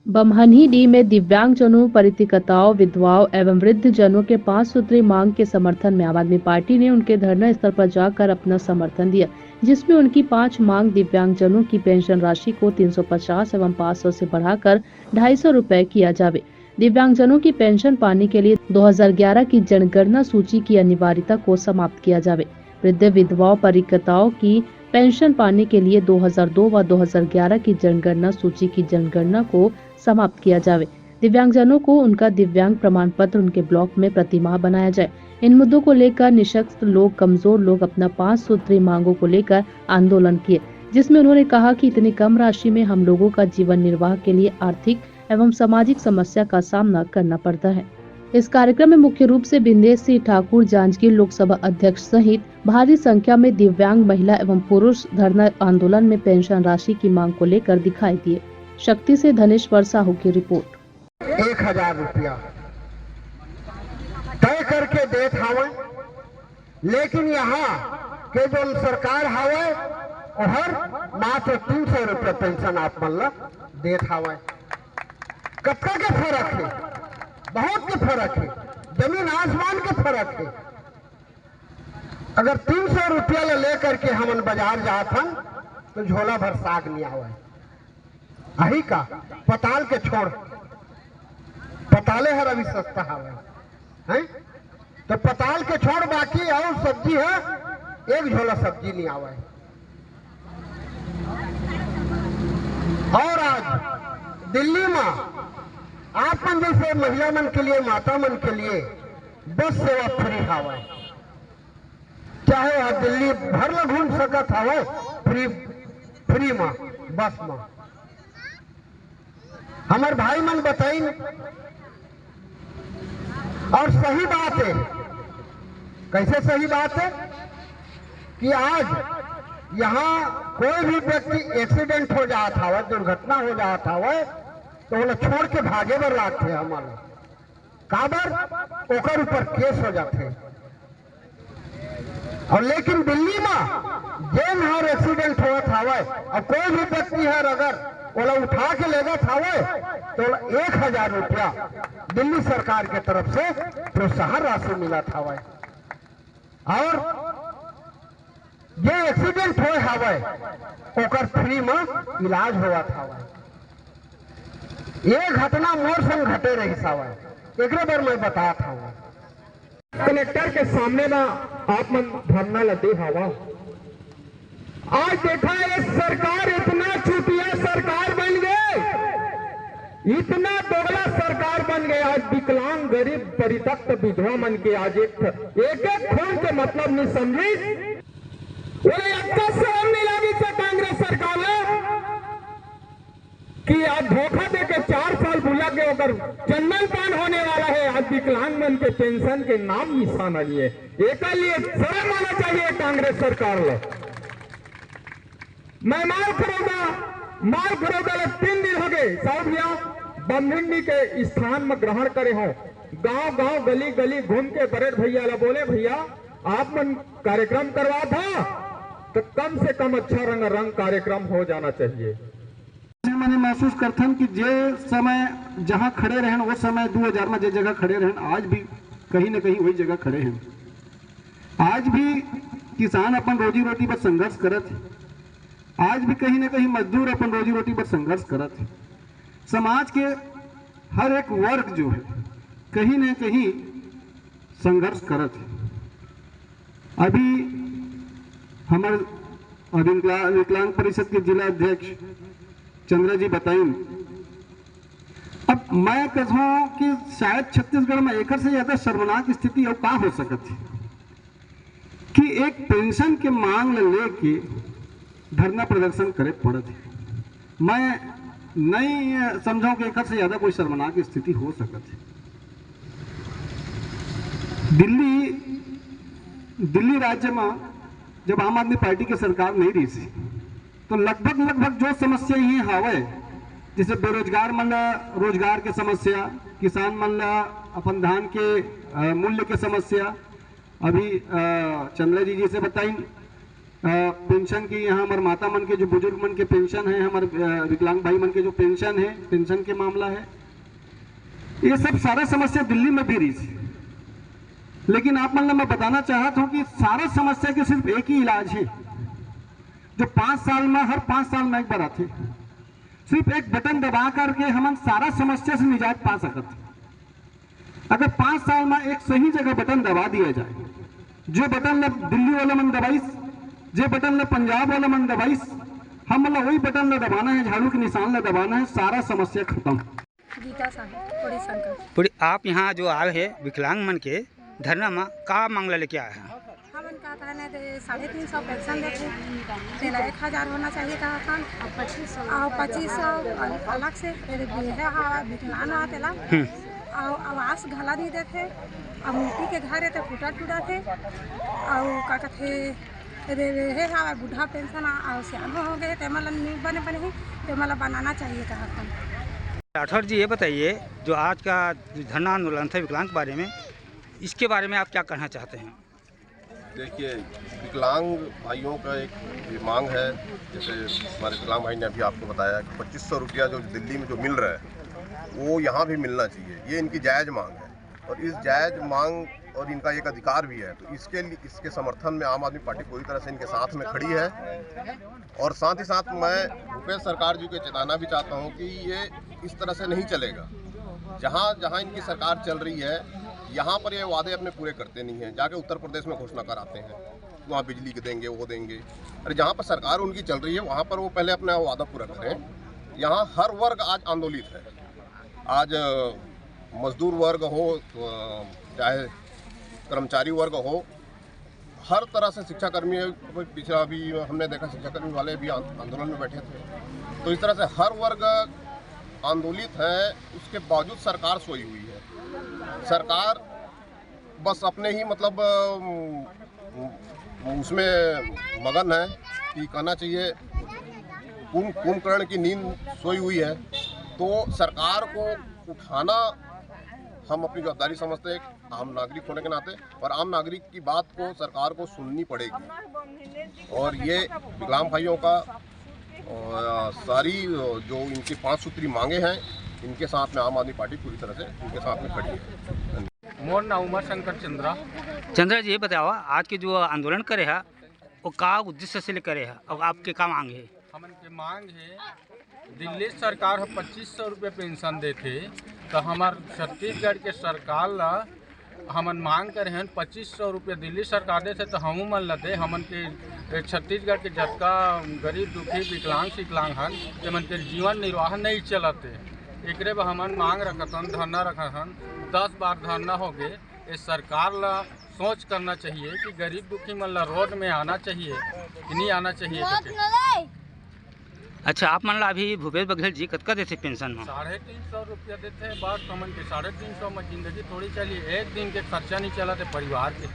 बमहनही में दिव्यांगजनों, परित्यक्ताओं, विधवाओं एवं वृद्ध जनों के 5 सूत्री मांग के समर्थन में आम आदमी पार्टी ने उनके धरना स्थल पर जाकर अपना समर्थन दिया, जिसमें उनकी 5 मांग दिव्यांगजनों की पेंशन राशि को 350 एवं 500 से बढ़ाकर 250 रुपए किया जावे। दिव्यांगजनों की पेंशन पाने के लिए 2011 की जनगणना सूची की अनिवार्यता को समाप्त किया जावे। वृद्ध, विधवाओं, परित्यक्ताओं की पेंशन पाने के लिए 2002 व 2011 की जनगणना सूची की जनगणना को समाप्त किया जावे। दिव्यांगजनों को उनका दिव्यांग प्रमाण पत्र उनके ब्लॉक में प्रतिमाह बनाया जाए। इन मुद्दों को लेकर निशक्त लोग, कमजोर लोग अपना 5 सूत्री मांगों को लेकर आंदोलन किए, जिसमें उन्होंने कहा कि इतनी कम राशि में हम लोगों का जीवन निर्वाह के लिए आर्थिक एवं सामाजिक समस्या का सामना करना पड़ता है। इस कार्यक्रम में मुख्य रूप से बिंदेश सिंह ठाकुर, जांजगीर लोकसभा अध्यक्ष सहित भारी संख्या में दिव्यांग महिला एवं पुरुष धरना आंदोलन में पेंशन राशि की मांग को लेकर दिखाई दिए। शक्ति से धनेश्वर साहू की रिपोर्ट। 1000 रुपया तय करके देत हावे, लेकिन यहाँ के जो सरकार हावे हर मात्र 300 रुपया पेंशन आप मन ला देत हावे। कत्ता के फर्क है, बहुत के फर्क है, जमीन आसमान के फर्क है। अगर 300 रुपया लेकर के हमन बाजार जात हन तो झोला भर साग नहीं आवे। अही का पताल के छोड़, पताले हर अभी सस्ता हवे हैं, तो पताल के छोड़ बाकी और सब्जी है, एक झोला सब्जी नहीं आवे। और आज दिल्ली में आप मन जैसे महिला मन के लिए, माता मन के लिए बस सेवा फ्री हवे। चाहे आप दिल्ली भर ल घूम सकत हवे फ्री में, बस में। हमारे भाई मन बताई, और सही बात है। कैसे सही बात है कि आज यहाँ कोई भी व्यक्ति एक्सीडेंट हो जाता है, दुर्घटना हो जाता है, तो वो छोड़ के भागे बर लाते हैं हमारे काबर ओकर ऊपर केस हो जाते। और लेकिन दिल्ली में जेन हर एक्सीडेंट होत हवे और कोई भी व्यक्ति है अगर ओला उठा के ले गए थावे तो 1000 रुपया दिल्ली सरकार के तरफ से प्रोत्साहन राशि मिला था। और ये एक्सीडेंट हुए हवे ओकर फ्री में इलाज हुआ था। ये घटना मोर संग घटे रही सावे, एक बार मैं बताया था। कलेक्टर के सामने ना आप मन धरना लदे हवा। आज देखा ये सरकार इतना चूतिया सरकार बन गए, इतना दोगला सरकार बन गए। आज विकलांग, गरीब, परित्यक्त विधवा मन के आज एक खून के मतलब नहीं समझी। बोले अच्छा शर्म नहीं लगी से कांग्रेस सरकार ने कि आज धोखा देके 4 साल भूला के होकर चंदन पान होने वाला है। आज विकलांग मन के पेंशन के नाम निशान नहीं है। एक लिए शर्म आना चाहिए कांग्रेस सरकार लो। मैं माल खरोदा 3 दिन हो गए साहब यहाँ बमहिंडी के स्थान में ग्रहण करे हो। गांव गांव गली गली घूम के बरेड भैया ला बोले, भैया आप मन कार्यक्रम करवा था तो कम से कम अच्छा रंग कार्यक्रम हो जाना चाहिए। मैंने महसूस करथन कि जे समय जहां खड़े रहन वो समय 2000 में जे जगह खड़े रहन आज भी कहीं न कहीं वही जगह खड़े हैं। आज भी किसान अपन रोजी रोटी पर संघर्ष करत है। आज भी कहीं न कहीं मजदूर अपन रोजी रोटी पर संघर्ष करत है। समाज के हर एक वर्ग जो है कहीं न कहीं संघर्ष करत है। अभी हमारे विकलांग परिषद के जिला अध्यक्ष चंद्रा जी बताएं। अब मैं कहूँ कि शायद छत्तीसगढ़ में एक से ज्यादा शर्मनाक स्थिति और का हो सकती है कि एक पेंशन के मांग लेके धरना प्रदर्शन करे पड़त है। मैं नहीं समझाऊं कि एक से ज्यादा कोई शर्मनाक स्थिति हो सकती है। दिल्ली राज्य में जब आम आदमी पार्टी की सरकार नहीं रही थी तो लगभग जो समस्या ये हावे, जैसे बेरोजगार मन रोजगार के समस्या, किसान मन अपन धान के मूल्य के समस्या, अभी चंद्रा जी से बताई पेंशन की, यहाँ हमारे माता मन के जो बुजुर्ग मन के पेंशन है, हमारे विकलांग भाई मन के जो पेंशन है, पेंशन के मामला है, ये सब सारा समस्या दिल्ली में भी रही थी। लेकिन आप मतलब मैं बताना चाहता हूँ कि सारा समस्या के सिर्फ एक ही इलाज है जो 5 साल में, हर 5 साल में एक बार आते, सिर्फ एक बटन दबा करके हम सारा समस्या से निजात पा सकते। अगर 5 साल में एक सही जगह बटन दबा दिया जाए, जो बटन ने दिल्ली वाला मन दबाइस, जो बटन ने पंजाब वाला मन दबाइस, हम मतलब वही बटन ने दबाना है, झाड़ू के निशान ने दबाना है, सारा समस्या खत्म। गीता साहब पूरी आप यहाँ जो आए हैं विकलांग मन के धरना में का मांगला लेके आए हैं? हमन का कहना है 350 पेंशन देते, तेला 1000 होना चाहिए कहा था, और 2500 अलग से विकलांग तेला, और आवास घला नहीं देते, और मिट्टी के घर थे फूटा टूटा थे, और का कहते रहे हवा बूढ़ा पेंशन और सियानो हो गए, तेमला नहीं बने ही, तेमला बनाना चाहिए कहा था। राठौर जी ये बताइए, जो आज का धरना आंदोलन था विकलांग के बारे में, इसके बारे में आप क्या कहना चाहते हैं? देखिए, विकलांग भाइयों का एक ये मांग है, जैसे हमारे विकलांग भाई ने अभी आपको बताया कि 2500 रुपया जो दिल्ली में जो मिल रहा है वो यहाँ भी मिलना चाहिए, ये इनकी जायज़ मांग है, और इस जायज़ मांग और इनका एक अधिकार भी है। तो इसके समर्थन में आम आदमी पार्टी पूरी तरह से इनके साथ में खड़ी है, और साथ ही साथ मैं भूपेश सरकार जी को चेताना भी चाहता हूँ कि ये इस तरह से नहीं चलेगा। जहाँ जहाँ इनकी सरकार चल रही है, यहाँ पर ये वादे अपने पूरे करते नहीं हैं, जाके उत्तर प्रदेश में घोषणा कराते हैं, वहाँ बिजली के देंगे, वो देंगे। अरे जहाँ पर सरकार उनकी चल रही है वहाँ पर वो पहले अपना वादा पूरा करें। यहाँ हर वर्ग आज आंदोलित है, आज मजदूर वर्ग हो, चाहे कर्मचारी वर्ग हो, हर तरह से शिक्षाकर्मी, पिछला भी हमने देखा शिक्षाकर्मी वाले भी आंदोलन में बैठे थे। तो इस तरह से हर वर्ग आंदोलित है, उसके बावजूद सरकार सोई हुई है। सरकार बस अपने ही मतलब उसमें मगन है कि कहना चाहिए कुंभकर्ण की नींद सोई हुई है। तो सरकार को उठाना हम अपनी जवाबदारी समझते हैं आम नागरिक होने के नाते, और आम नागरिक की बात को सरकार को सुननी पड़ेगी। और ये विकलांग भाइयों का सारी जो इनकी 5 सूत्री मांगे हैं, इनके साथ में आम आदमी पार्टी पूरी तरह से इनके साथ में खड़ी है। मोर नाम उमा शंकर चंद्रा जी ये बताओ, आज के जो आंदोलन करे है वो का उद्देश्य से करे है और आपके का मांग है? हमन के मांग है, दिल्ली सरकार 2500 रुपये पेंशन देते, तो हमार छत्तीसगढ़ के सरकार ला हमन मांग करे हैं 2500 रुपये दिल्ली सरकार देते, तो हम मन लदे हमन के छत्तीसगढ़ के जतका गरीब दुखी विकलांग हन, हमन के जीवन निर्वाह नहीं चलते। एक हमन मांग रखतन, धरना रखतन, 10 बार धरना हो गए। इस सरकार ला सोच करना चाहिए कि गरीब दुखी मन ला रोड में आना चाहिए कि नहीं आना चाहिए। अच्छा, आप मन ला अभी भूपेश बघेल जी कतका देते पेंशन में? 350 रुपया देते हैं। बात समझ के 350 में जिंदगी थोड़ी चली, एक दिन के खर्चा नहीं चला थे परिवार के।